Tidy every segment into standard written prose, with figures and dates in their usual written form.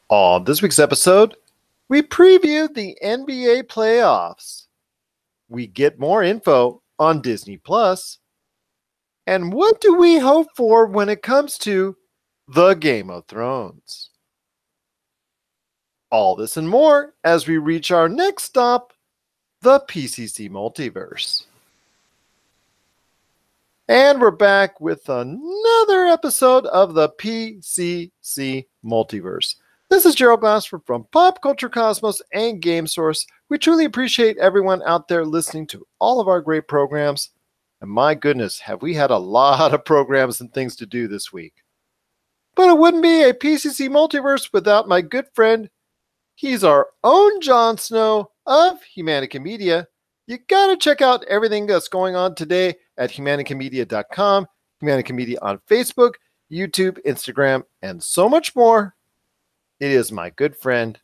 On this week's episode, we preview the NBA playoffs. We get more info on Disney Plus. And what do we hope for when it comes to the Game of Thrones? All this and more as we reach our next stop, the PCC Multiverse. And we're back with another episode of the PCC Multiverse. This is Gerald Glassford from Pop Culture Cosmos and Game Source. We truly appreciate everyone out there listening to all of our great programs. And my goodness, have we had a lot of programs and things to do this week. But it wouldn't be a PCC Multiverse without my good friend. He's our own Jon Snow of Humanica Media. You got to check out everything that's going on today at humanicamedia.com, Humanica Media on Facebook, YouTube, Instagram, and so much more. It is my good friend,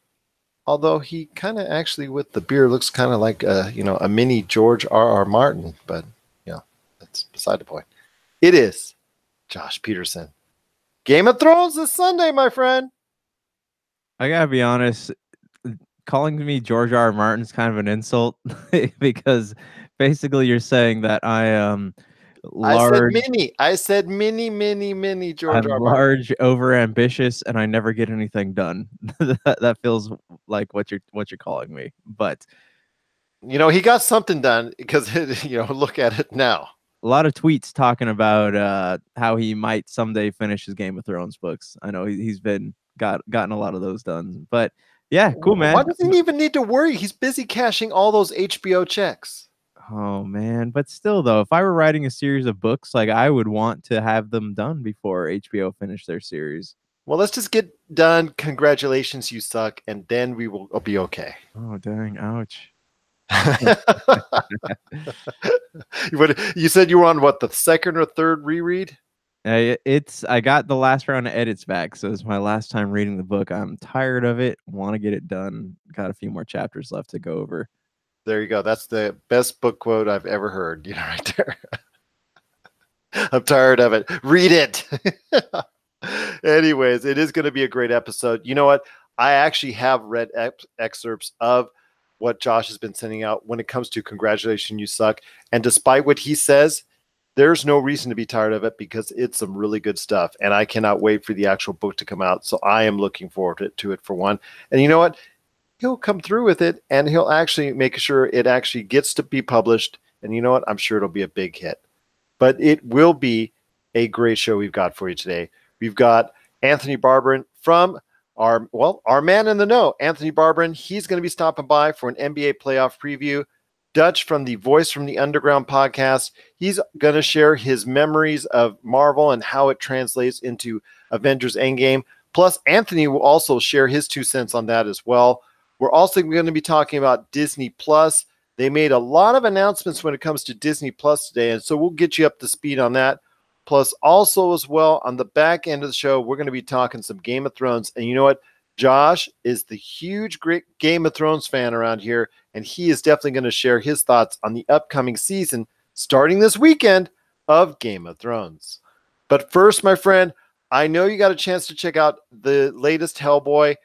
although he kind of actually with the beard looks kind of like a mini George R.R. Martin, but that's beside the point. It is Josh Peterson. Game of Thrones this Sunday, my friend. I gotta be honest, calling me George R.R. Martin is kind of an insult because basically you're saying that I am large. I said mini George R. Martin. Large, over-ambitious, and I never get anything done. That feels like what you're calling me. But he got something done because look at it now. A lot of tweets talking about how he might someday finish his Game of Thrones books. I know he's gotten a lot of those done. But yeah, cool, man. Why does he even need to worry? He's busy cashing all those HBO checks. Oh man, but still though, if I were writing a series of books, like I would want to have them done before HBO finished their series. Well, let's just get done. Congratulations, you suck, and then we will be okay. Oh dang, ouch. You said you were on what, the second or third reread? I got the last round of edits back, so it's my last time reading the book. I'm tired of it, want to get it done. Got a few more chapters left to go over. There you go. That's the best book quote I've ever heard. Right there. I'm tired of it. Read it. Anyways, it is going to be a great episode. You know what? I actually have read excerpts of what Josh has been sending out when it comes to Congratulations, You Suck. And despite what he says, there's no reason to be tired of it because it's some really good stuff. And I cannot wait for the actual book to come out. So I am looking forward to it for one. And you know what? He'll come through with it and he'll actually make sure it actually gets to be published. And you know what? I'm sure it'll be a big hit. But it will be a great show we've got for you today. We've got Anthony Barberin from our man in the know, Anthony Barberin. He's going to be stopping by for an NBA playoff preview. Dutch from the Voice from the Underground podcast. He's going to share his memories of Marvel and how it translates into Avengers Endgame. Plus, Anthony will also share his 2 cents on that as well. We're also going to be talking about Disney Plus. They made a lot of announcements when it comes to Disney Plus today, and so we'll get you up to speed on that. Plus, also as well, on the back end of the show, we're going to be talking some Game of Thrones. And you know what? Josh is the huge great Game of Thrones fan around here, and he is definitely going to share his thoughts on the upcoming season, starting this weekend, of Game of Thrones. But first, my friend, I know you got a chance to check out the latest Hellboy.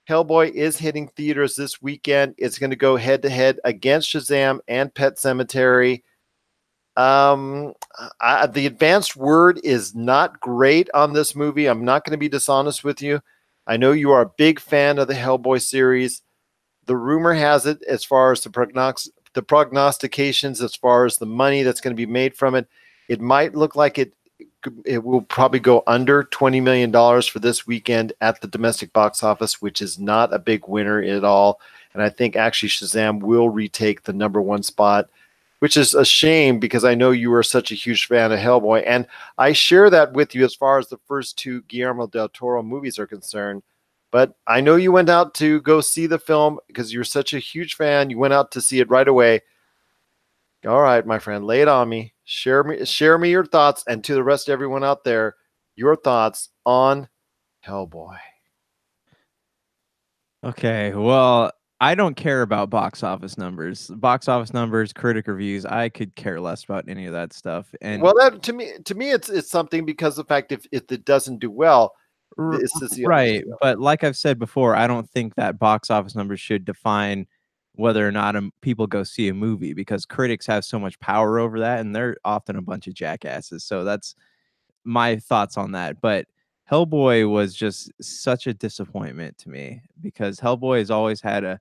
Hellboy is hitting theaters this weekend. It's going to go head-to-head against Shazam and Pet Sematary. The advanced word is not great on this movie. I'm not going to be dishonest with you. I know you are a big fan of the Hellboy series. The rumor has it, as far as the prognostications, as far as the money that's going to be made from it, it might look like it will probably go under $20 million for this weekend at the domestic box office, which is not a big winner at all. And I think actually Shazam will retake the #1 spot, which is a shame because I know you are such a huge fan of Hellboy. And I share that with you as far as the first 2 Guillermo del Toro movies are concerned. But I know you went out to go see the film because you're such a huge fan. You went out to see it right away. All right, my friend, lay it on me. Share me your thoughts, and to the rest of everyone out there, your thoughts on Hellboy. Okay, well, I don't care about box office numbers. Box office numbers, critic reviews, I could care less about any of that stuff. And well, that to me it's something because the fact if it doesn't do well, It's just the other Right, stuff. but like I've said before, I don't think that box office numbers should define whether or not people go see a movie, because critics have so much power over that, and they're often a bunch of jackasses. So that's my thoughts on that. But Hellboy was just such a disappointment to me, because Hellboy has always had a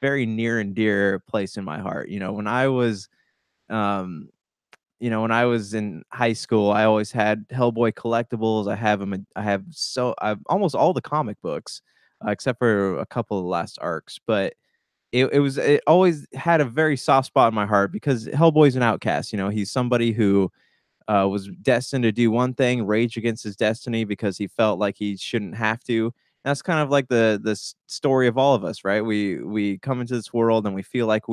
very near and dear place in my heart. Um, when I was in high school, I always had Hellboy collectibles. I have them. I've almost all the comic books, except for a couple of the last arcs. But it always had a very soft spot in my heart, because Hellboy's an outcast. He's somebody who was destined to do one thing, rage against his destiny because he felt like he shouldn't have to. That's kind of like the story of all of us, right? We come into this world and we feel like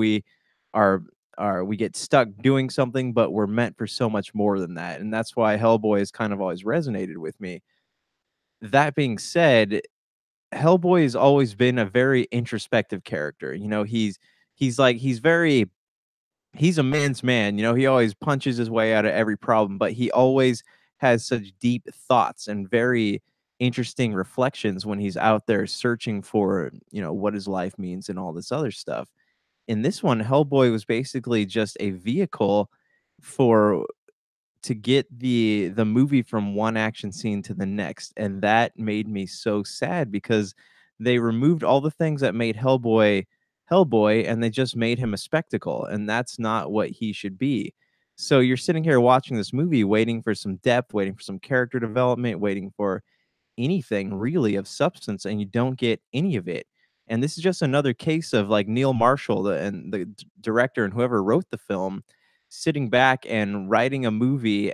are we get stuck doing something, but we're meant for so much more than that. And that's why Hellboy has kind of always resonated with me. That being said, Hellboy has always been a very introspective character. He's a man's man. He always punches his way out of every problem, but he always has such deep thoughts and very interesting reflections when he's out there searching for, what his life means and all this other stuff. In this one, Hellboy was basically just a vehicle for to get the movie from one action scene to the next, and that made me so sad, because they removed all the things that made Hellboy, and they just made him a spectacle, and that's not what he should be. So you're sitting here watching this movie, waiting for some depth, waiting for some character development, waiting for anything really of substance, and you don't get any of it. And this is just another case of, like, Neil Marshall, and the director and whoever wrote the film, sitting back and writing a movie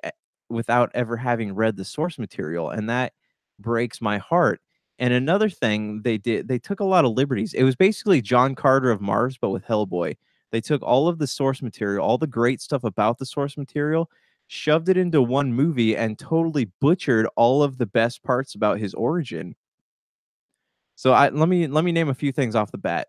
without ever having read the source material, and that breaks my heart. And another thing they did, they took a lot of liberties. It was basically John Carter of Mars, but with Hellboy. They took all of the source material, all the great stuff about the source material, shoved it into one movie, and totally butchered all of the best parts about his origin. So let me name a few things off the bat.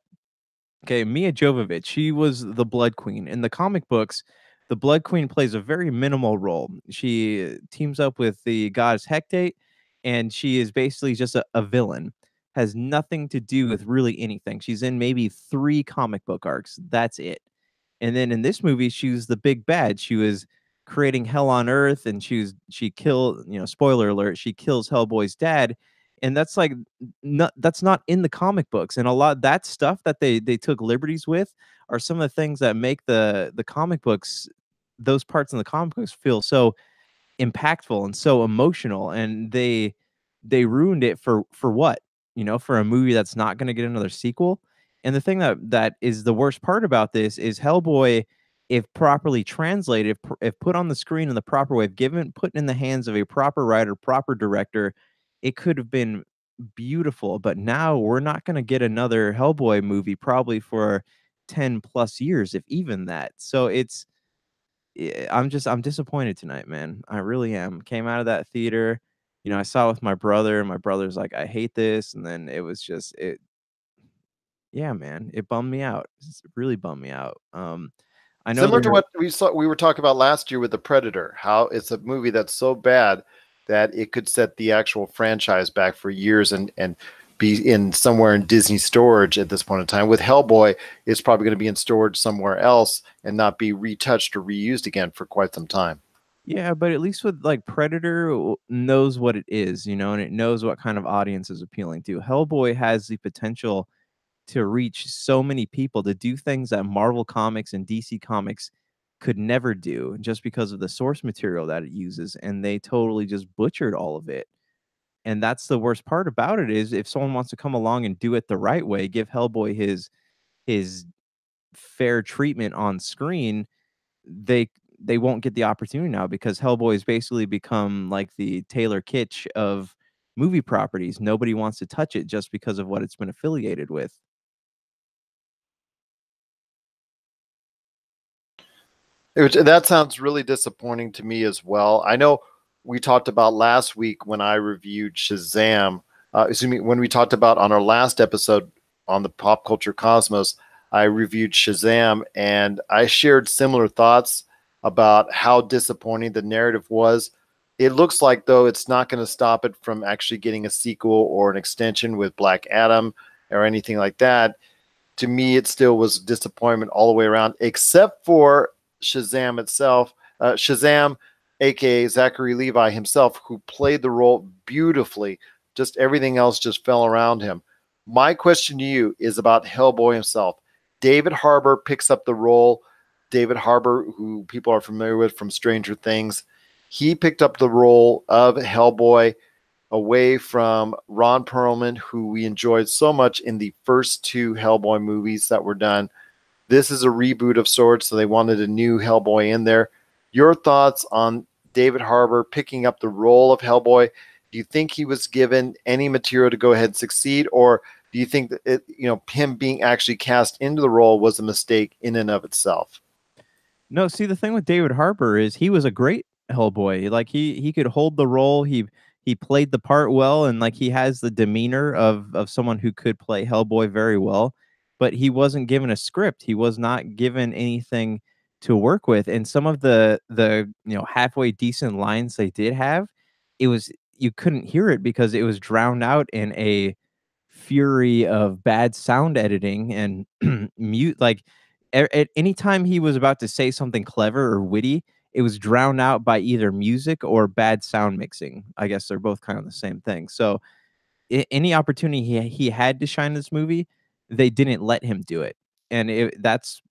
Okay, Mia Jovovich, she was the Blood Queen. In the comic books, the Blood Queen plays a very minimal role. She teams up with the goddess Hecate, and she is basically just a villain. Has nothing to do with really anything. She's in maybe 3 comic book arcs. That's it. And then in this movie, she was the big bad. She was creating hell on earth, and she killed, spoiler alert, she kills Hellboy's dad. And that's like, that's not in the comic books. And a lot that stuff that they took liberties with are some of the things that make the comic books, those parts in the comic books, feel so impactful and so emotional, and they ruined it for what? For a movie that's not going to get another sequel. And the thing that is the worst part about this is Hellboy, if properly translated, if put on the screen in the proper way, if given put in the hands of a proper writer, proper director, it could have been beautiful. But now we're not going to get another Hellboy movie probably for 10 plus years, if even that. So I'm disappointed tonight, man. I really am. Came out of that theater, I saw it with my brother, and my brother's like, "I hate this," and then it was just it. Yeah, man, it bummed me out. It really bummed me out. I know Similar to there. what we were talking about last year with The Predator, how it's a movie that's so bad that it could set the actual franchise back for years and be in somewhere in Disney storage at this point in time. With Hellboy, it's probably going to be in storage somewhere else and not be retouched or reused again for quite some time. Yeah, but at least with, like, Predator knows what it is, and it knows what kind of audience is appealing to. Hellboy has the potential to reach so many people, to do things that Marvel Comics and DC Comics could never do, just because of the source material that it uses, and they totally just butchered all of it. And that's the worst part about it, is if someone wants to come along and do it the right way, give Hellboy his fair treatment on screen, they they won't get the opportunity now, because Hellboy has basically become like the Taylor Kitsch of movie properties. Nobody wants to touch it just because of what it's been affiliated with. That sounds really disappointing to me as well. I know we talked about last week when I reviewed Shazam. Excuse me, when we talked about on our last episode on the Pop Culture Cosmos, I reviewed Shazam, and I shared similar thoughts about how disappointing the narrative was. It looks like, though, it's not going to stop it from actually getting a sequel or an extension with Black Adam or anything like that. To me, it still was disappointment all the way around, except for Shazam itself. Shazam, aka Zachary Levi himself, who played the role beautifully. Just everything else just fell around him. My question to you is about Hellboy himself. David Harbour picks up the role. David Harbour, who people are familiar with from Stranger Things, he picked up the role of Hellboy away from Ron Perlman, who we enjoyed so much in the first two Hellboy movies that were done. This is a reboot of sorts, so they wanted a new Hellboy in there. Your thoughts on David Harbour picking up the role of Hellboy? Do you think he was given any material to go ahead and succeed, or do you think that him being actually cast into the role was a mistake in and of itself? No, see, the thing with David Harbour is he was a great Hellboy. Like he could hold the role. He played the part well, and like he has the demeanor of someone who could play Hellboy very well. But he wasn't given a script. He was not given anything to work with. And some of the halfway decent lines they did have, it was you couldn't hear it because it was drowned out in a fury of bad sound editing and mute like at any time he was about to say something clever or witty, it was drowned out by either music or bad sound mixing. I guess they're both kind of the same thing. So any opportunity he had to shine in this movie, they didn't let him do it, and that's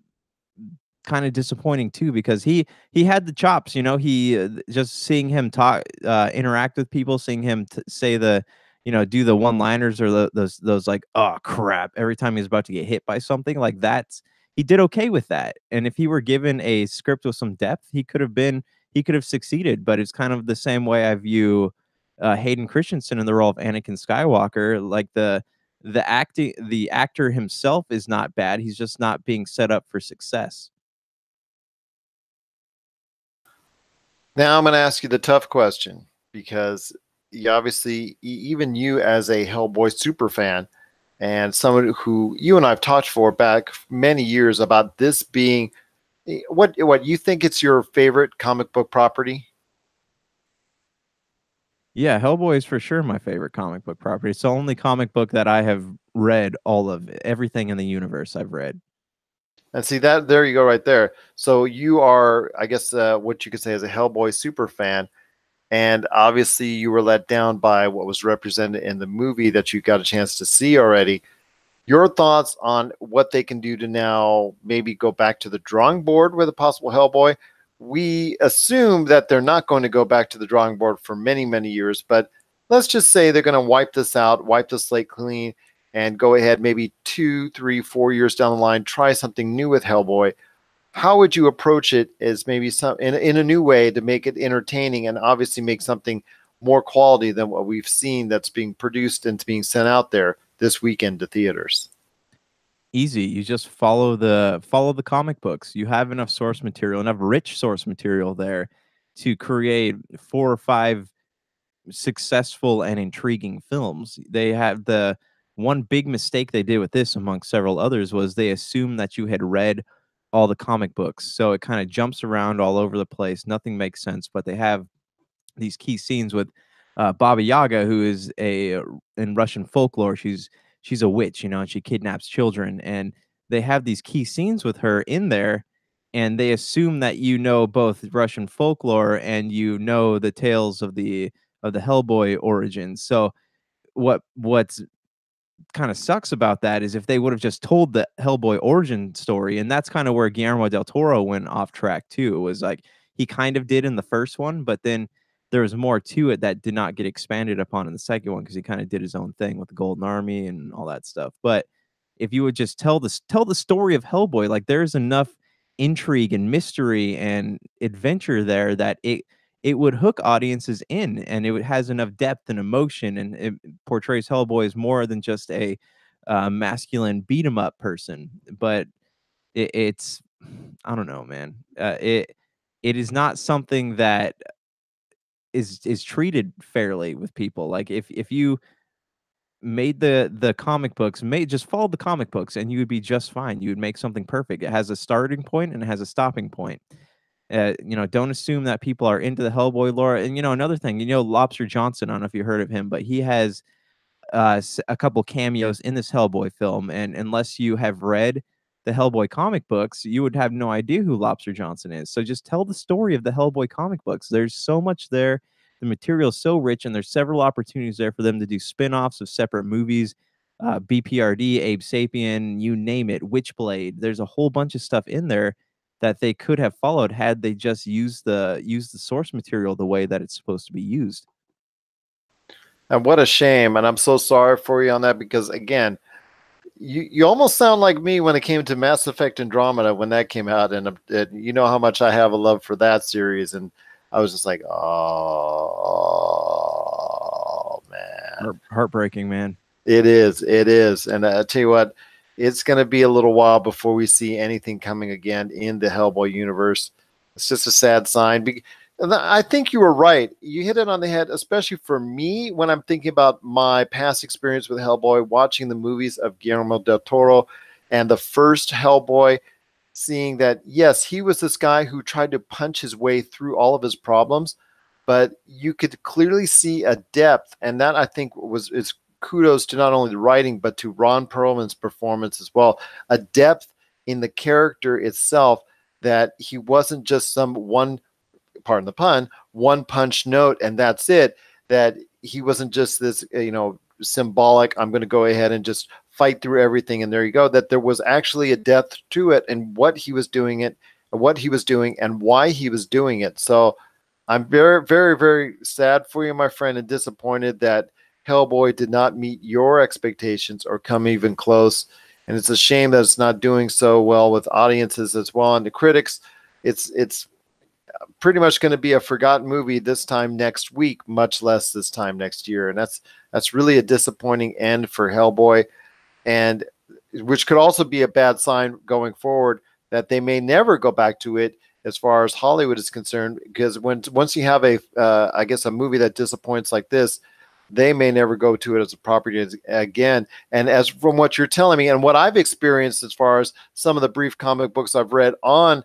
kind of disappointing too because he had the chops. He just seeing him talk, interact with people, seeing him say the do the one liners or those like oh crap every time he's about to get hit by something like that's he did okay with that. And if he were given a script with some depth, he could have succeeded. But it's kind of the same way I view Hayden Christensen in the role of Anakin Skywalker. Like the actor himself is not bad, he's just not being set up for success. Now I'm going to ask you the tough question because you obviously, even you as a Hellboy super fan and someone who you and I've talked for back many years about this being what you think it's your favorite comic book property. Yeah, Hellboy is for sure my favorite comic book property. It's the only comic book that I have read all of everything in the universe I've read. And see that there you go right there. So you are, I guess, what you could say as a Hellboy super fan, and obviously you were let down by what was represented in the movie that you got a chance to see already. Your thoughts on what they can do to now maybe go back to the drawing board with a possible Hellboy? We assume that they're not going to go back to the drawing board for many, many years, but let's just say they're going to wipe this out, wipe the slate clean, and go ahead maybe 2, 3, 4 years down the line, try something new with Hellboy. How would you approach it as maybe some in a new way to make it entertaining and obviously make something more quality than what we've seen that's being produced and being sent out there this weekend to theaters? Easy. You just follow the comic books. You have enough source material, enough rich source material there to create 4 or 5 successful and intriguing films. They have the one big mistake they did with this, among several others, was they assumed that you had read all the comic books. So it kind of jumps around all over the place. Nothing makes sense, but they have these key scenes with Baba Yaga, who is in Russian folklore. She's a witch, and she kidnaps children. And they have these key scenes with her in there, and they assume that you know both Russian folklore and you know the tales of the Hellboy origins. So what's kind of sucks about that is if they would have just told the Hellboy origin story, and that's kind of where Guillermo del Toro went off track too. It was like he kind of did in the first one, but then there was more to it that did not get expanded upon in the second one because he kind of did his own thing with the Golden Army and all that stuff. But if you would just tell the story of Hellboy, like there's enough intrigue and mystery and adventure there that it would hook audiences in, and has enough depth and emotion, and it portrays Hellboy as more than just a masculine beat 'em up person. But it's I don't know, man. It is not something that is treated fairly with people. Like if you made the comic books, made just follow the comic books, and you would be just fine. You would make something perfect. It has a starting point and it has a stopping point. Don't assume that people are into the Hellboy lore. And another thing, Lobster Johnson. I don't know if you heard of him, but he has a couple cameos in this Hellboy film, and unless you have read the Hellboy comic books, you would have no idea who Lobster Johnson is. So just tell the story of the Hellboy comic books. There's so much there. The material is so rich, and there's several opportunities there for them to do spin-offs of separate movies. BPRD, Abe Sapien, you name it, Witchblade. There's a whole bunch of stuff in there that they could have followed had they just used the source material the way that it's supposed to be used. And what a shame. And I'm so sorry for you on that, because again, you almost sound like me when it came to Mass Effect Andromeda when that came out, and you know how much I have a love for that series, and I was just like, oh man, heartbreaking, man. It is, and I tell you what, it's going to be a little while before we see anything coming again in the Hellboy universe. It's just a sad sign. I think you were right. You hit it on the head, especially for me when I'm thinking about my past experience with Hellboy, watching the movies of Guillermo del Toro and the first Hellboy, seeing that, yes, he was this guy who tried to punch his way through all of his problems, but you could clearly see a depth, and that I think is kudos to not only the writing, but to Ron Perlman's performance as well. A depth in the character itself, that he wasn't just some pardon the pun, one punch note and that's it, that he wasn't just this, symbolic, I'm going to go ahead and just fight through everything and there you go, that there was actually a depth to it and what he was doing and why he was doing it. So I'm very, very, very sad for you, my friend, and disappointed that Hellboy did not meet your expectations or come even close. And it's a shame that it's not doing so well with audiences as well. And the critics, it's pretty much going to be a forgotten movie this time next week, much less this time next year. And that's really a disappointing end for Hellboy, and which could also be a bad sign going forward, that they may never go back to it as far as Hollywood is concerned, because once you have a movie that disappoints like this, they may never go to it as a property again. And as from what you're telling me and what I've experienced as far as some of the brief comic books I've read on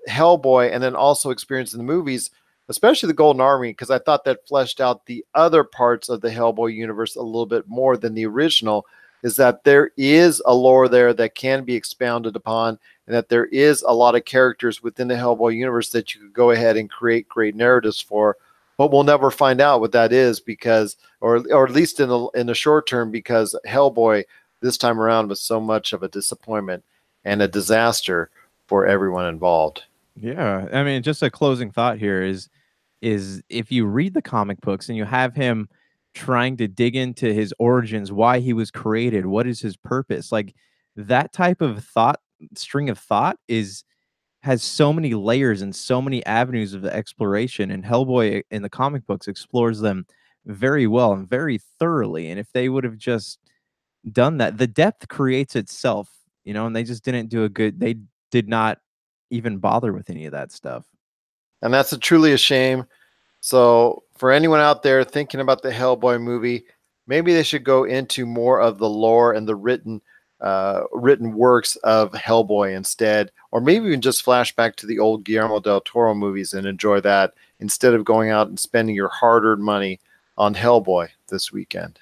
Hellboy, and then also experienced in the movies, especially the Golden Army, because I thought that fleshed out the other parts of the Hellboy universe a little bit more than the original, is that there is a lore there that can be expounded upon, and that there is a lot of characters within the Hellboy universe that you could go ahead and create great narratives for. But we'll never find out what that is, because, or at least in the short term, because Hellboy this time around was so much of a disappointment and a disaster for everyone involved. Yeah, I mean, just a closing thought here is if you read the comic books and you have him trying to dig into his origins, why he was created, what is his purpose, like that type of string of thought has so many layers and so many avenues of exploration, and Hellboy in the comic books explores them very well and very thoroughly. And if they would have just done that, the depth creates itself, and they just didn't do they did not even bother with any of that stuff. And that's truly a shame. So for anyone out there thinking about the Hellboy movie, maybe they should go into more of the lore and the written works of Hellboy instead, or maybe even just flash back to the old Guillermo del Toro movies and enjoy that, instead of going out and spending your hard-earned money on Hellboy this weekend.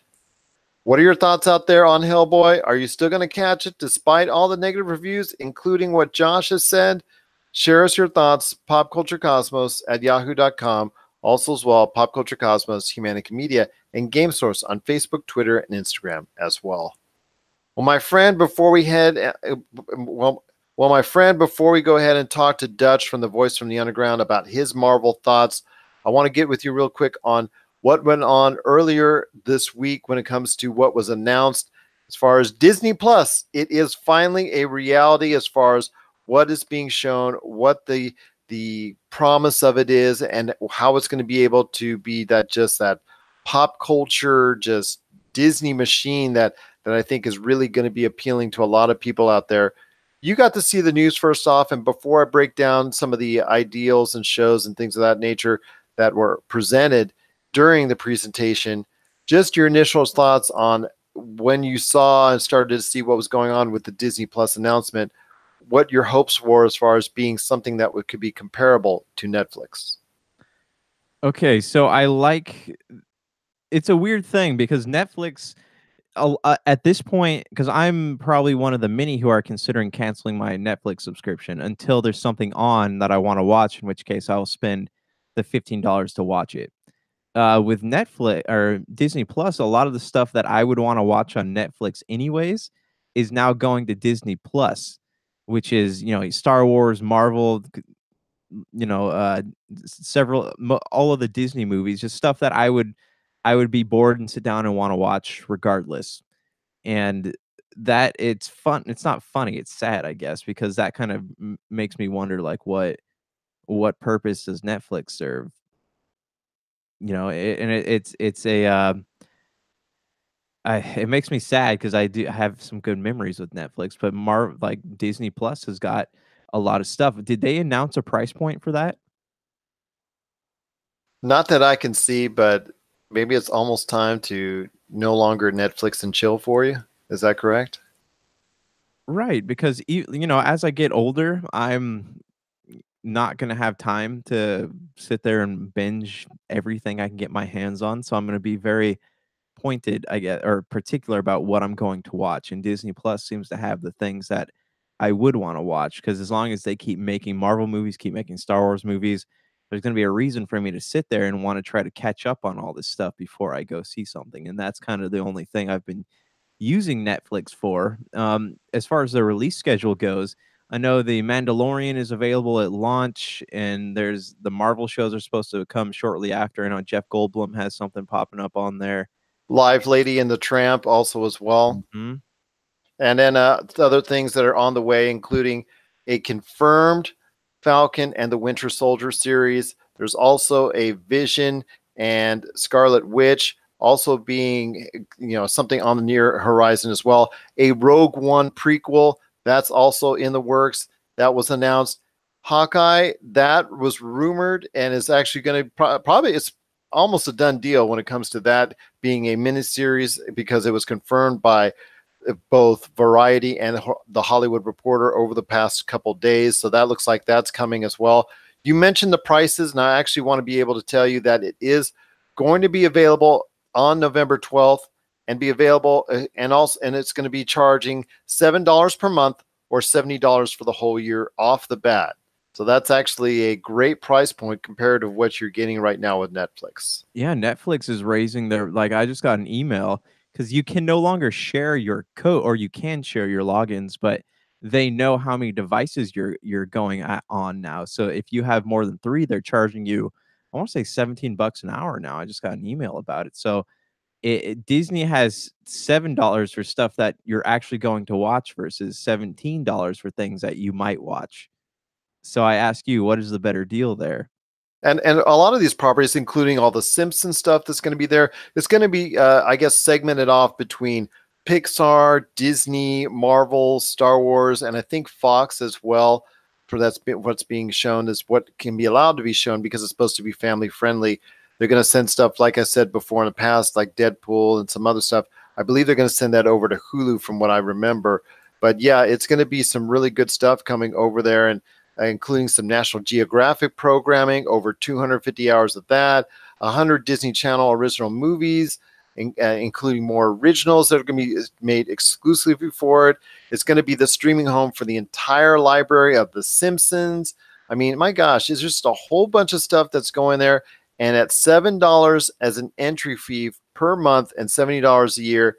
What are your thoughts out there on Hellboy? Are you still going to catch it despite all the negative reviews, including what Josh has said? Share us your thoughts, popculturecosmos@yahoo.com. Also as well, Pop Culture Cosmos, Humanica Media, and Game Source on Facebook, Twitter, and Instagram as well. Well, my friend, before we go ahead and talk to Dutch from the Voice from the Underground about his Marvel thoughts, I want to get with you real quick on what went on earlier this week when it comes to what was announced as far as Disney Plus. It is finally a reality as far as what is being shown, what the promise of it is, and how it's going to be able to be that pop culture, just Disney machine that I think is really going to be appealing to a lot of people out there. You got to see the news first off, and before I break down some of the ideals and shows and things of that nature that were presented during the presentation, just your initial thoughts on when you saw and started to see what was going on with the Disney Plus announcement. what your hopes were as far as being something that could be comparable to Netflix. Okay, so it's a weird thing because Netflix at this point, because I'm probably one of the many who are considering canceling my Netflix subscription until there's something on that I want to watch, in which case I'll spend the $15 to watch it. With Netflix or Disney Plus, a lot of the stuff that I would want to watch on Netflix anyways is now going to Disney Plus, which is, Star Wars, Marvel, you know, all of the Disney movies, just stuff that I would be bored and sit down and want to watch regardless. And that it's fun. It's not funny. It's sad, I guess, because that kind of makes me wonder, like, what purpose does Netflix serve? It's a it makes me sad because I do have some good memories with Netflix, but like Disney Plus has got a lot of stuff. Did they announce a price point for that? Not that I can see, but maybe it's almost time to no longer Netflix and chill for you. Is that correct? Right, because as I get older, I'm not gonna have time to sit there and binge everything I can get my hands on. So I'm gonna be very pointed, I get, or particular about what I'm going to watch. And Disney Plus seems to have the things that I would want to watch because as long as they keep making Marvel movies, keep making Star Wars movies, there's going to be a reason for me to sit there and want to try to catch up on all this stuff before I go see something. And that's kind of the only thing I've been using Netflix for. As far as the release schedule goes, I know The Mandalorian is available at launch, and there's the Marvel shows are supposed to come shortly after. I know Jeff Goldblum has something popping up on there. Live Lady and the Tramp also as well. Mm-hmm. And then other things that are on the way, including a confirmed Falcon and the Winter Soldier series. There's also a Vision and Scarlet Witch also being, something on the near horizon as well. A Rogue One prequel that's also in the works. That was announced. Hawkeye, that was rumored and is actually going to probably, it's almost a done deal when it comes to that being a miniseries because it was confirmed by both Variety and the Hollywood Reporter over the past couple days. So that looks like that's coming as well. You mentioned the prices, and I actually want to be able to tell you that it is going to be available on November 12th and be available and it's going to be charging $7 per month or $70 for the whole year off the bat. So that's actually a great price point compared to what you're getting right now with Netflix. Yeah, Netflix is raising their like I just got an email because you can no longer share your code or you can share your logins, but they know how many devices you're going on now. So if you have more than 3, they're charging you, I want to say $17 an hour now. I just got an email about it. So Disney has $7 for stuff that you're actually going to watch versus $17 for things that you might watch. So I ask you, what is the better deal there? And a lot of these properties, including all the Simpsons stuff that's going to be there, it's going to be, I guess, segmented off between Pixar, Disney, Marvel, Star Wars, and I think Fox as well. For what's being shown is what can be allowed to be shown because it's supposed to be family friendly. They're going to send stuff, like I said before in the past, like Deadpool and some other stuff. I believe they're going to send that over to Hulu from what I remember. But yeah, it's going to be some really good stuff coming over there. And including some National Geographic programming, over 250 hours of that, 100 Disney Channel original movies, including more originals that are going to be made exclusively for it. It's going to be the streaming home for the entire library of The Simpsons. I mean, my gosh, it's just a whole bunch of stuff that's going there. And at $7 as an entry fee per month and $70 a year,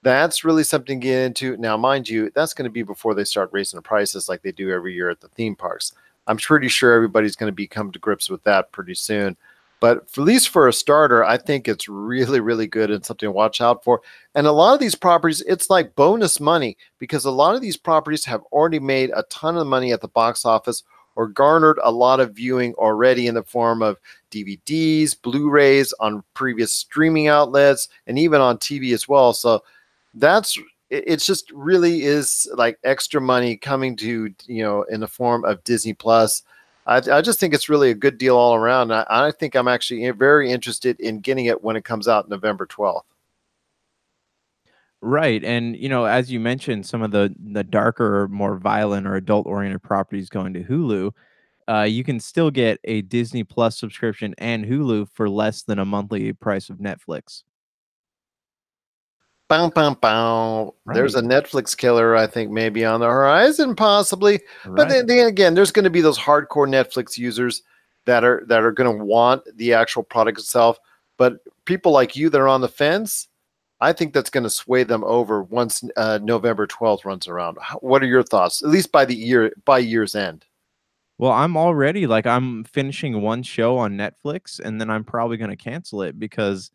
that's really something to get into. Now, mind you, that's going to be before they start raising the prices like they do every year at the theme parks. I'm pretty sure everybody's going to come to grips with that pretty soon. But at least for a starter, I think it's really, really good and something to watch out for. And a lot of these properties, it's like bonus money because a lot of these properties have already made a ton of money at the box office or garnered a lot of viewing already in the form of DVDs, Blu-rays on previous streaming outlets, and even on TV as well. So it's just really is like extra money coming to, in the form of Disney Plus. I just think it's really a good deal all around. I think I'm actually very interested in getting it when it comes out November 12th. Right. And as you mentioned, some of the darker, more violent or adult oriented properties going to Hulu, you can still get a Disney Plus subscription and Hulu for less than a monthly price of Netflix. Bow, bow, bow. There's Right. a Netflix killer, I think, maybe on the horizon, possibly. But Right. then again, there's going to be those hardcore Netflix users that are going to want the actual product itself. But people like you that are on the fence, I think that's going to sway them over once November 12th runs around. What are your thoughts? At least by year's end. Well, I'm finishing one show on Netflix and then I'm probably going to cancel it because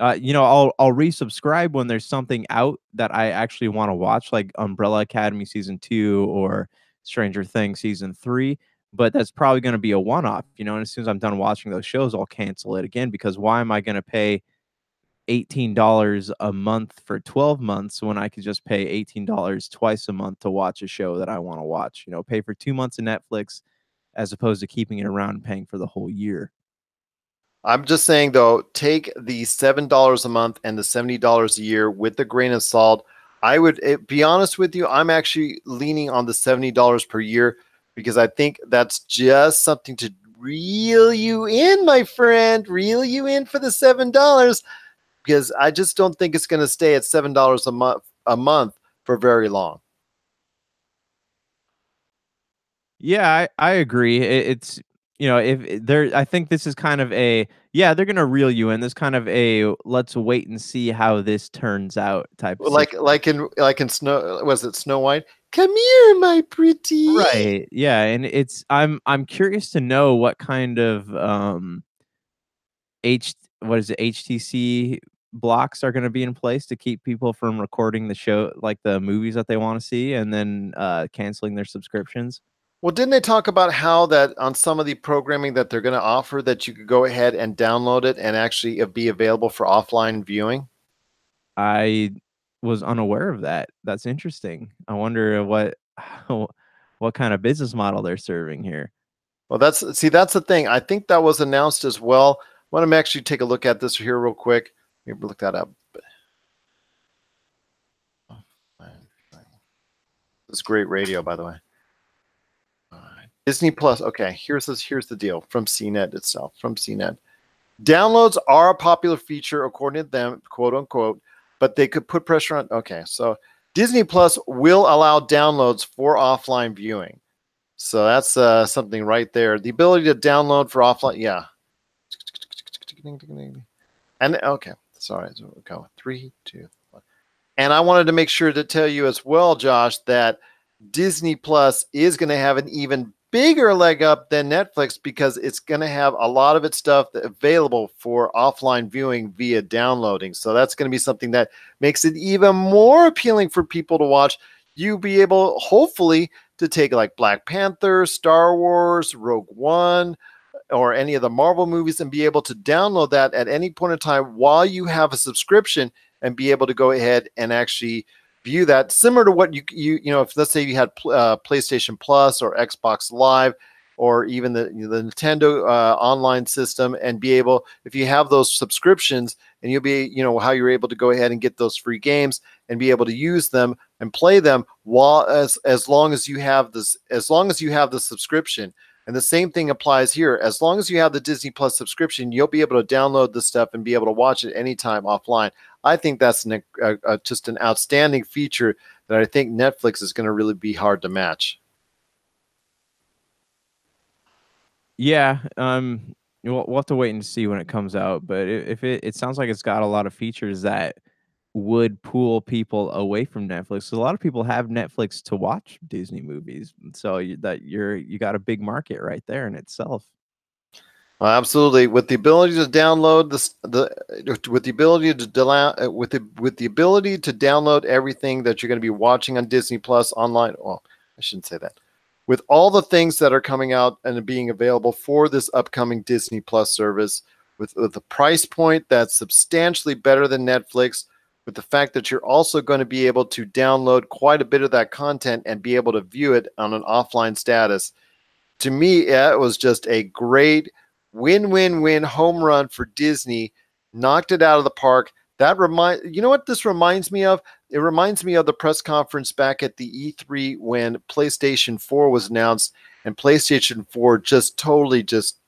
I'll resubscribe when there's something out that I actually want to watch, like Umbrella Academy season 2 or Stranger Things season 3, but that's probably going to be a one-off, and as soon as I'm done watching those shows, I'll cancel it again because why am I going to pay $18 a month for 12 months when I could just pay $18 twice a month to watch a show that I want to watch? Pay for 2 months of Netflix as opposed to keeping it around and paying for the whole year. I'm just saying though, take the $7 a month and the $70 a year with a grain of salt. I would be honest with you. I'm actually leaning on the $70 per year because I think that's just something to reel you in, my friend. Reel you in for the $7 because I just don't think it's going to stay at $7 a month for very long. Yeah, I agree. It's if there, I think this is kind of they're gonna reel you in. This kind of a let's wait and see how this turns out type of Like situation. like in Snow, was it Snow White? Come here, my pretty. Right. Yeah, and I'm curious to know what kind of what is it, HTC blocks are gonna be in place to keep people from recording the show, like the movies that they want to see, and then canceling their subscriptions. Well, didn't they talk about how that on some of the programming that they're going to offer that you could go ahead and download it and actually be available for offline viewing? I was unaware of that. That's interesting. I wonder what kind of business model they're serving here. Well, that's the thing. I think that was announced as well. I want to actually take a look at this here real quick. Maybe look that up. It's great radio, by the way. Disney Plus. Okay, here's the deal from CNET itself. From CNET. Downloads are a popular feature according to them, quote unquote, but they could put pressure on. Okay, so Disney Plus will allow downloads for offline viewing. So that's something right there. The ability to download for offline. Yeah. And okay, sorry. So we'll go 3, 2, 1. And I wanted to make sure to tell you as well, Josh, that Disney Plus is going to have an even bigger leg up than Netflix because it's going to have a lot of its stuff available for offline viewing via downloading. So that's going to be something that makes it even more appealing for people to watch. You'll be able, hopefully, to take like Black Panther, Star Wars, Rogue One, or any of the Marvel movies and be able to download that at any point in time while you have a subscription and be able to go ahead and actually view that, similar to what if let's say you had PlayStation Plus or Xbox Live or even the Nintendo online system, and be able, if you have those subscriptions, and you'll be how you're able to go ahead and get those free games and be able to use them and play them while as long as you have the subscription. And the same thing applies here. As long as you have the Disney Plus subscription, you'll be able to download the stuff and be able to watch it anytime offline. I think that's just an outstanding feature that I think Netflix is going to really be hard to match. Yeah, we'll have to wait and see when it comes out. But if it sounds like it's got a lot of features that would pull people away from Netflix. So a lot of people have Netflix to watch Disney movies, so you got a big market right there in itself. Absolutely, with the ability to download with the ability to with the ability to download everything that you're going to be watching on Disney Plus online. Well, I shouldn't say that. With all the things that are coming out and being available for this upcoming Disney Plus service, with the price point that's substantially better than Netflix, with the fact that you're also going to be able to download quite a bit of that content and be able to view it on an offline status. To me, it was just a great win-win-win home run for Disney. Knocked it out of the park. You know what this reminds me of? It reminds me of the press conference back at the E3 when PlayStation 4 was announced, and PlayStation 4 just totally just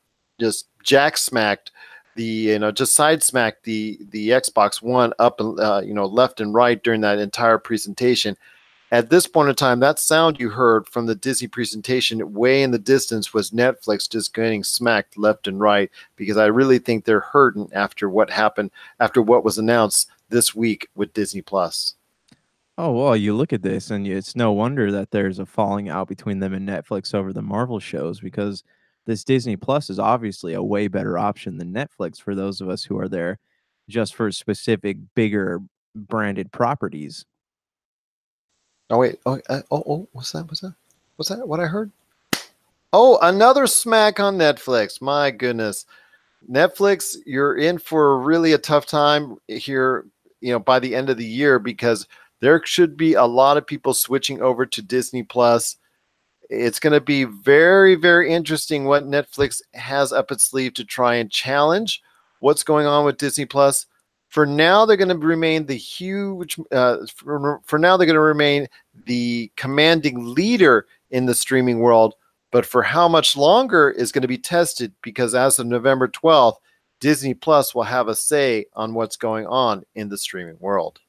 jack smacked just side smacked the Xbox One up and left and right during that entire presentation. At this point in time, that sound you heard from the Disney presentation way in the distance was Netflix just getting smacked left and right, because I really think they're hurting after what happened, after what was announced this week with Disney Plus. Oh, well, you look at this, and it's no wonder that there's a falling out between them and Netflix over the Marvel shows, because this Disney Plus is obviously a way better option than Netflix for those of us who are there just for specific, bigger branded properties. Oh wait, what's that? What's that? What I heard? Oh, another smack on Netflix. My goodness. Netflix, you're in for really a tough time here, by the end of the year, because there should be a lot of people switching over to Disney Plus. It's going to be very, very interesting what Netflix has up its sleeve to try and challenge what's going on with Disney Plus. For now, they're going to remain the huge. For now, they're going to remain the commanding leader in the streaming world. But for how much longer is going to be tested, because as of November 12th, Disney Plus will have a say on what's going on in the streaming world.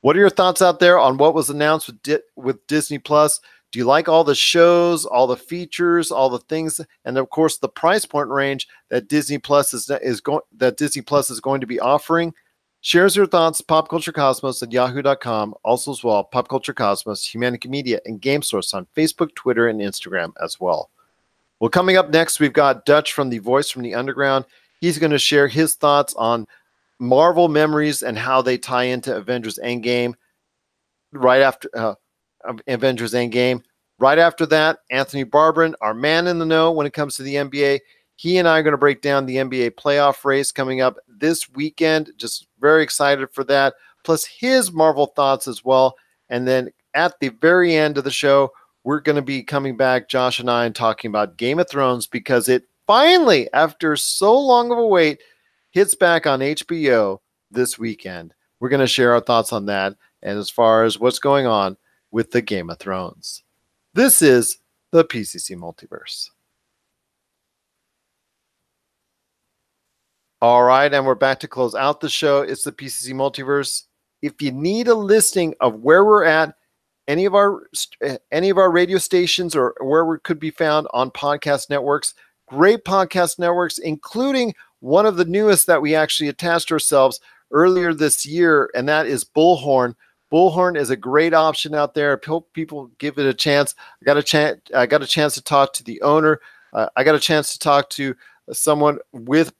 What are your thoughts out there on what was announced with Disney Plus? Do you like all the shows, all the features, all the things, and of course the price point range that Disney Plus is going to be offering? Shares your thoughts, popculturecosmos@yahoo.com. Also as well, Pop Culture Cosmos, Humanica Media, and Game Source on Facebook, Twitter, and Instagram as well. Well, coming up next, we've got Dutch from The Voice from the Underground. He's going to share his thoughts on Marvel memories and how they tie into Avengers Endgame. Right after Avengers Endgame. Right after that, Anthony Barbron, our man in the know when it comes to the NBA. He and I are going to break down the NBA playoff race coming up this weekend. Just very excited for that. Plus his Marvel thoughts as well. And then at the very end of the show, we're going to be coming back, Josh and I, and talking about Game of Thrones, because it finally, after so long of a wait, hits back on HBO this weekend. We're going to share our thoughts on that and as far as what's going on with the Game of Thrones. This is the PCC Multiverse. All right, and we're back to close out the show. It's the PCC Multiverse. If you need a listing of where we're at, any of our radio stations, or where we could be found on podcast networks, great podcast networks, including one of the newest that we actually attached ourselves earlier this year, and that is Bullhorn. Bullhorn is a great option out there. I hope people give it a chance. I got a chance to talk to the owner. I got a chance to talk to someone really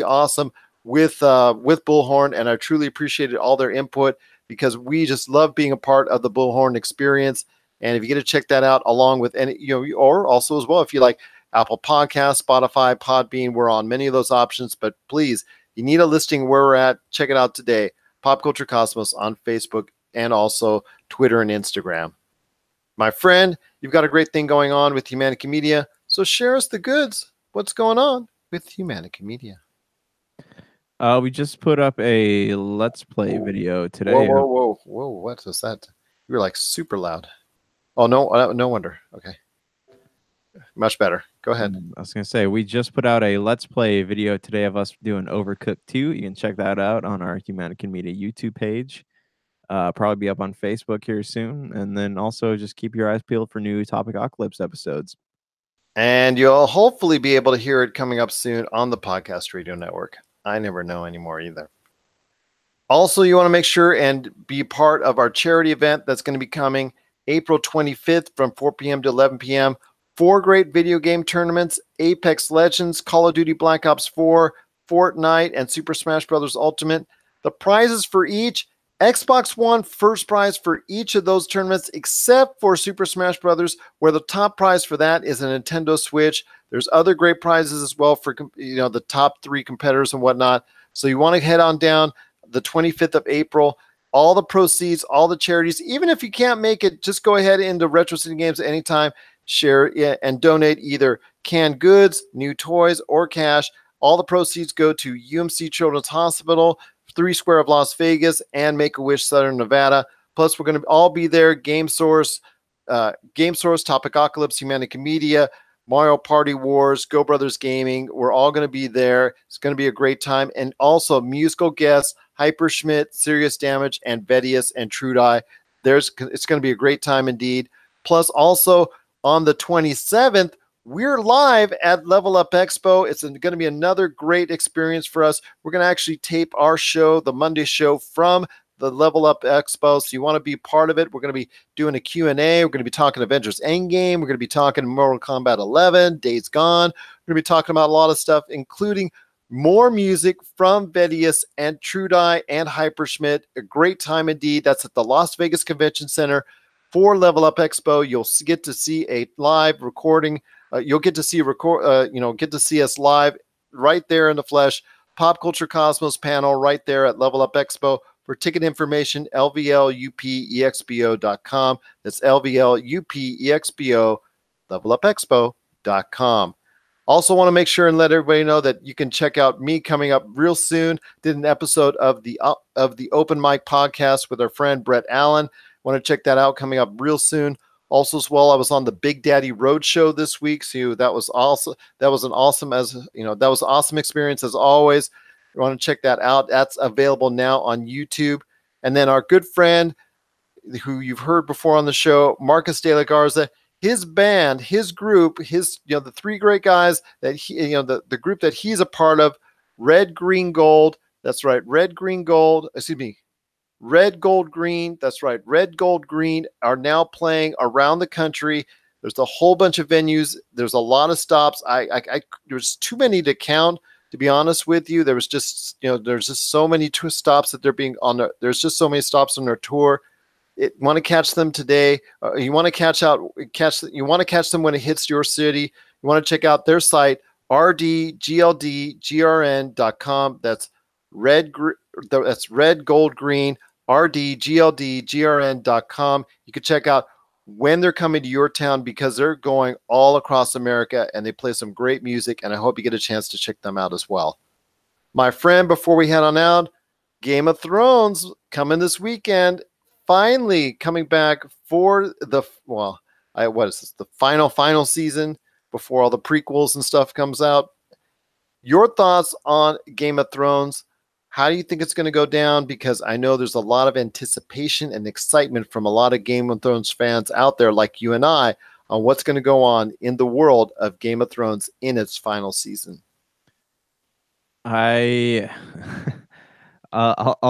awesome with Bullhorn, and I truly appreciated all their input, because we just love being a part of the Bullhorn experience. And if you get to check that out, along with or also as well, if you like Apple Podcasts, Spotify, Podbean, we're on many of those options. But please, you need a listing where we're at, check it out today. Pop Culture Cosmos on Facebook and also Twitter and Instagram. My friend, you've got a great thing going on with Humanica Media, so share us the goods. What's going on with Humanica Media? We just put up a Let's Play video today. Whoa! What was that? You were like super loud. Oh no! No wonder. Okay, much better. Go ahead. I was gonna say, we just put out a Let's Play video today of us doing Overcooked 2. You can check that out on our Humanica Media YouTube page. Probably be up on Facebook here soon, and then also just keep your eyes peeled for new Topic Apocalypse episodes. And you'll hopefully be able to hear it coming up soon on the Podcast Radio Network. I never know anymore either. Also, you want to make sure and be part of our charity event that's going to be coming April 25th from 4 p.m. to 11 p.m. 4 great video game tournaments: Apex Legends, Call of Duty Black Ops 4, Fortnite, and Super Smash Bros. Ultimate. The prizes for each: Xbox One first prize for each of those tournaments, except for Super Smash Bros., where the top prize for that is a Nintendo Switch. There's other great prizes as well for the top 3 competitors and whatnot. So you want to head on down the 25th of April. All the proceeds, all the charities, even if you can't make it, just go ahead into Retro City Games at any time. Share and donate either canned goods, new toys, or cash. All the proceeds go to UMC Children's Hospital, 3 Square of Las Vegas, and Make-A-Wish Southern Nevada. Plus, we're going to all be there. Game Source, Topicocalypse, Humanica Media, Mario Party Wars, Go Brothers Gaming. We're all going to be there. It's going to be a great time. And also musical guests, Hyper Schmidt, Serious Damage, and Vedius and Trudai. It's going to be a great time indeed. Plus, also on the 27th, we're live at Level Up Expo. It's going to be another great experience for us. We're going to actually tape our show, the Monday show, from the Level Up Expo. So you want to be part of it. We're going to be doing a Q&A. We're going to be talking Avengers Endgame. We're going to be talking Mortal Kombat 11, Days Gone. We're going to be talking about a lot of stuff, including more music from Vedius and Trudai and Hyperschmidt. A great time indeed. That's at the Las Vegas Convention Center for Level Up Expo. You'll get to see a live recording. You'll get to see get to see us live right there in the flesh. Pop Culture Cosmos panel right there at Level Up Expo. For ticket information, lvlupexpo.com. That's lvlupexpo, levelupexpo.com. Also want to make sure and let everybody know that you can check out me coming up real soon. Did an episode of the Open Mic podcast with our friend Brett Allen. Want to check that out coming up real soon. Also, as well, I was on the Big Daddy Road Show this week, so that was also that was an awesome experience as always. You want to check that out? That's available now on YouTube. And then our good friend, who you've heard before on the show, Marcus De La Garza, his band, his group, the 3 great guys that he, the group that he's a part of, Red, Green, Gold. That's right, Red, Green, Gold. Excuse me, Red, Gold, Green. That's right, Red, Gold, Green are now playing around the country. There's a whole bunch of venues. There's a lot of stops. There's too many to count. To be honest with you, there's just so many stops that they're being on. There's just so many stops on their tour. Want to catch them today? You want to catch them when it hits your city. You want to check out their site, rdgldgrn.com. That's red, gold, green, rdgldgrn.com. You can check out when they're coming to your town, because they're going all across America and they play some great music, and I hope you get a chance to check them out as well. My friend, before we head on out, Game of Thrones coming this weekend, finally coming back for the final season before all the prequels and stuff comes out. Your thoughts on Game of Thrones? How do you think it's going to go down? Because I know there's a lot of anticipation and excitement from a lot of Game of Thrones fans out there like you and I on what's going to go on in the world of Game of Thrones in its final season. I'll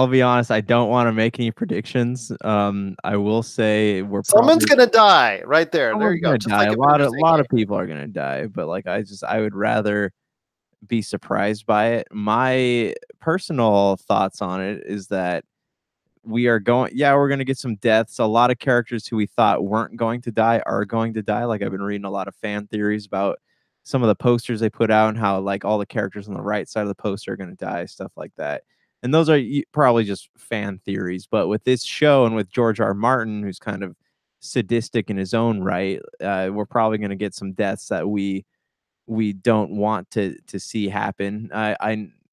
be honest, I don't want to make any predictions. I will say someone's going to die right there. There you go. Just like a lot of people are going to die, but I would rather be surprised by it. My personal thoughts on it is that we're going to get some deaths. A lot of characters who we thought weren't going to die are going to die. Like, I've been reading a lot of fan theories about some of the posters they put out and how like all the characters on the right side of the poster are going to die, stuff like that. And those are probably just fan theories. But with this show and with George R. Martin, who's kind of sadistic in his own right, we're probably going to get some deaths that we don't want to see happen.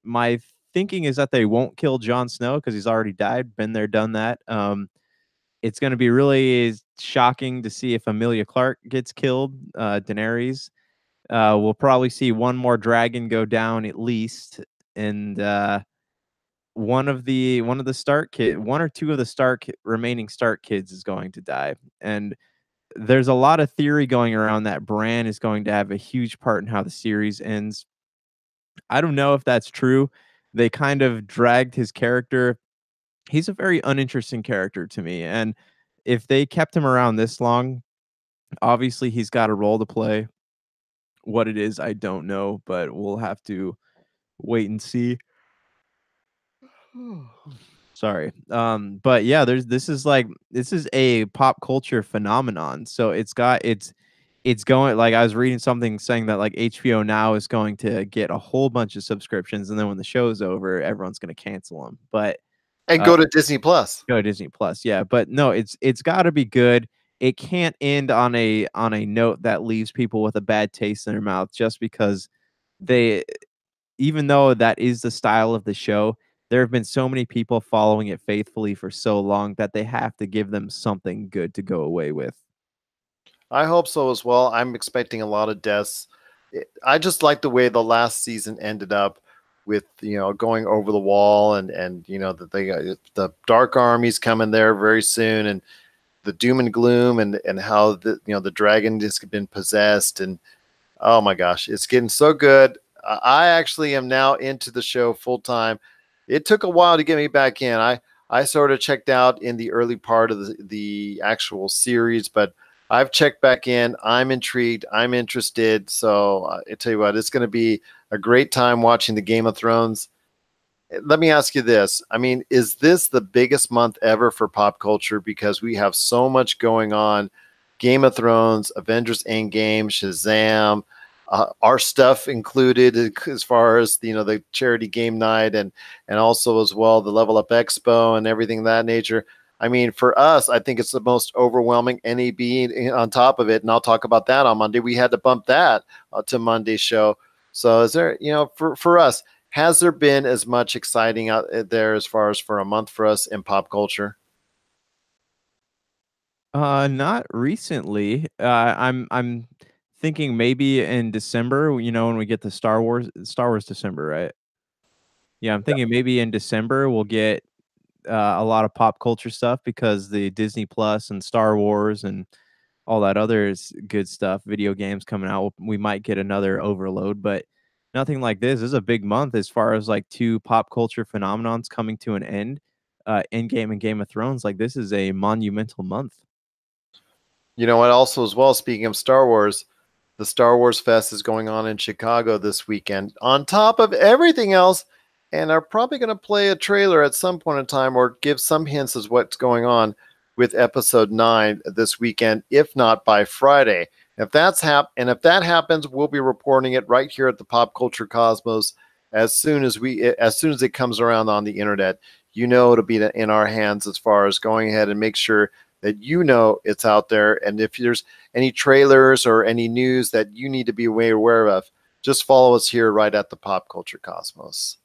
My thinking is that they won't kill Jon Snow because he's already died, been there, done that. It's going to be really shocking to see if Emilia Clarke gets killed. Daenerys. We'll probably see one more dragon go down at least, and one or two of the remaining Stark kids is going to die. And there's a lot of theory going around that Bran is going to have a huge part in how the series ends. I don't know if that's true. They kind of dragged his character. He's a very uninteresting character to me. And if they kept him around this long, obviously he's got a role to play. What it is, I don't know, but we'll have to wait and see. Sorry. But yeah, this is a pop culture phenomenon. So it's going, like, I was reading something saying that like HBO Now is going to get a whole bunch of subscriptions, and then when the show's over, everyone's going to cancel them. But go to Disney Plus. Go to Disney Plus, yeah. But no, it's got to be good. It can't end on a note that leaves people with a bad taste in their mouth just because even though that is the style of the show, there have been so many people following it faithfully for so long that they have to give them something good to go away with. I hope so as well. I'm expecting a lot of deaths. I just like the way the last season ended up with, going over the wall, and that they got the Dark Army's coming there very soon, and the doom and gloom, and how the dragon has been possessed, and oh my gosh, it's getting so good. I actually am now into the show full time. It took a while to get me back in. I sort of checked out in the early part of the actual series, but I've checked back in. I'm intrigued. I'm interested. So I tell you what, it's going to be a great time watching the Game of Thrones. Let me ask you this. I mean, is this the biggest month ever for pop culture? Because we have so much going on. Game of Thrones, Avengers Endgame, Shazam, our stuff included as far as the charity game night, and also as well the Level Up Expo and everything of that nature. I mean, for us, I think it's the most overwhelming NAB on top of it, and I'll talk about that on Monday. We had to bump that to Monday's show. So is there, for us, has there been as much exciting out there as far as for a month for us in pop culture? Not recently. I'm thinking maybe in December, when we get the Star Wars December, right? Yeah, I'm thinking maybe in December we'll get a lot of pop culture stuff because the Disney Plus and Star Wars and all that other good stuff, video games coming out. We might get another overload, but nothing like this. This is a big month as far as like two pop culture phenomenons coming to an end. Endgame and Game of Thrones. Like this is a monumental month. You know what? Also, as well, speaking of Star Wars, the Star Wars Fest is going on in Chicago this weekend, on top of everything else. And are probably going to play a trailer at some point in time or give some hints as what's going on with episode 9 this weekend, if not by Friday. If that's if that happens, we'll be reporting it right here at the Pop Culture Cosmos as soon as it comes around on the internet. It'll be in our hands as far as going ahead and make sure that it's out there. And if there's any trailers or any news that you need to be aware of, just follow us here right at the Pop Culture Cosmos.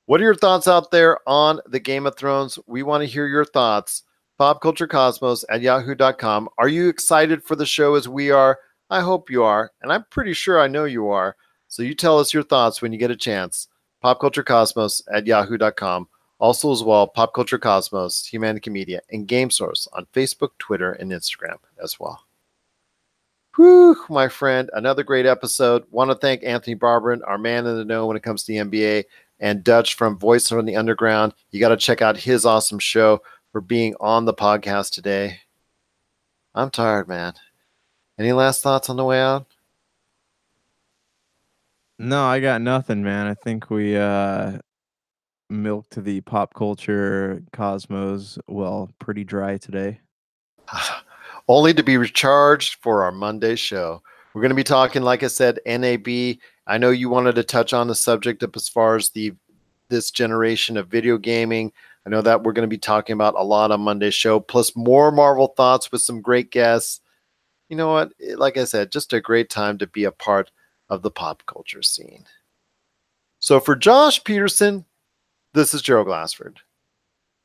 What are your thoughts out there on the Game of Thrones? We want to hear your thoughts. popculturecosmos@yahoo.com. Are you excited for the show as we are? I hope you are, and I'm pretty sure I know you are. So you tell us your thoughts when you get a chance. popculturecosmos@yahoo.com. Also as well, Pop Culture Cosmos, Humanica Media, and Game Source on Facebook, Twitter, and Instagram as well. Whew, my friend, another great episode. Want to thank Anthony Barberin, our man in the know when it comes to the NBA, and Dutch from Voice from the Underground. You got to check out his awesome show for being on the podcast today. I'm tired, man. Any last thoughts on the way out? No, I got nothing, man. I think we milked the pop culture cosmos pretty dry today. Only to be recharged for our Monday show. We're going to be talking, like I said, NAB. I know you wanted to touch on the subject of as far as this generation of video gaming. I know that we're going to be talking about a lot on Monday's show, plus more Marvel thoughts with some great guests. You know what? Like I said, just a great time to be a part of the pop culture scene. So for Josh Peterson, this is Gerald Glassford.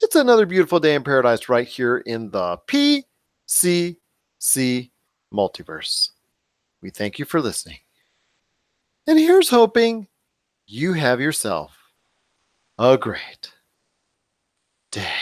It's another beautiful day in paradise right here in the PCC Multiverse. We thank you for listening. And here's hoping you have yourself a great day.